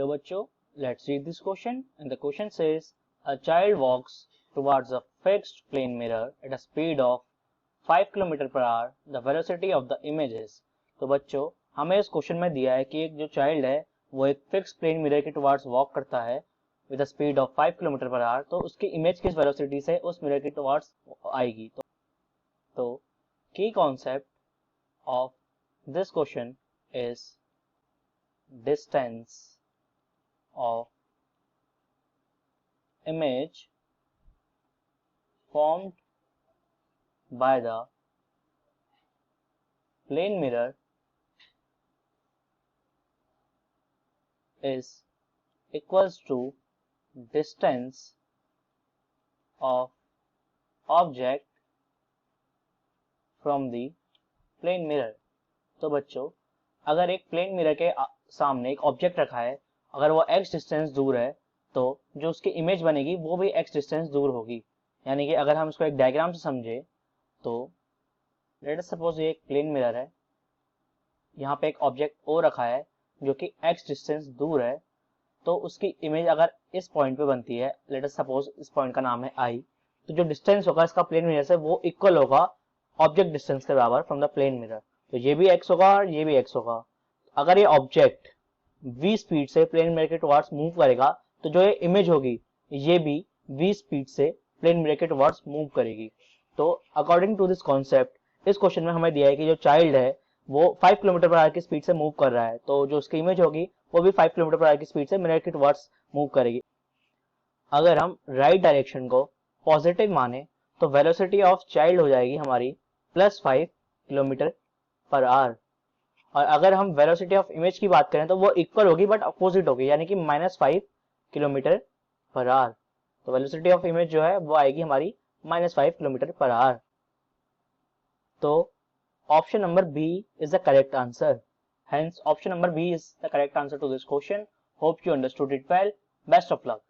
Hello बच्चों, let's read this question and the question says a child walks towards a fixed plane mirror at a speed of 5 km per hour. The velocity of the image is. तो बच्चों हमें इस question में दिया है कि एक जो चाइल्ड है वो एक फिक्स प्लेन मिरर के टुवार्ड्स वॉक करता है with a speed of 5 km per hour. तो उसकी इमेज किस वेलोसिटी से उस मिरर के टुवार्ड्स आएगी. तो की concept of this question is distance of image formed by the plane mirror is equals to distance of object from the plane mirror. तो बच्चों अगर एक प्लेन मिरर के सामने एक ऑब्जेक्ट रखा है, अगर वो x डिस्टेंस दूर है तो जो उसकी इमेज बनेगी वो भी x डिस्टेंस दूर होगी. यानी कि अगर हम इसको एक डायग्राम से समझे तो लेट अस सपोज ये एक प्लेन मिरर है, यहाँ पे एक ऑब्जेक्ट O रखा है जो कि x डिस्टेंस दूर है, तो उसकी इमेज अगर इस पॉइंट पे बनती है, लेट अस सपोज इस पॉइंट का नाम है I, तो जो डिस्टेंस होगा इसका प्लेन मिरर से वो इक्वल होगा ऑब्जेक्ट डिस्टेंस के बराबर फ्रॉम द प्लेन मिरर. तो ये भी x होगा और ये भी x होगा. अगर ये ऑब्जेक्ट v स्पीड से प्लेन मिरर के टुवार्ड्स मूव करेगा तो जो ये इमेज होगी ये भी v स्पीड से प्लेन मिरर के टुवार्ड्स मूव करेगी. तो अकॉर्डिंग टू दिस कॉन्सेप्ट इस क्वेश्चन में हमें दिया है कि जो चाइल्ड है वो 5 किलोमीटर पर आवर की स्पीड से मूव कर रहा है, तो जो उसकी इमेज होगी वो भी 5 किलोमीटर पर आवर की स्पीड से मिरर के टुवार्ड्स मूव करेगी. अगर हम राइट डायरेक्शन को पॉजिटिव माने तो वेलोसिटी ऑफ चाइल्ड हो जाएगी हमारी +5 किलोमीटर पर आवर, और अगर हम वेलोसिटी ऑफ इमेज की बात करें तो वो इक्वल होगी बट अपोजिट होगी, यानी कि -5 किलोमीटर पर आवर. तो वेलोसिटी ऑफ इमेज जो है वो आएगी हमारी -5 किलोमीटर पर आवर. तो option number B is the correct answer. Hence option number B is the correct answer to this question. Hope you understood it well. Best of luck.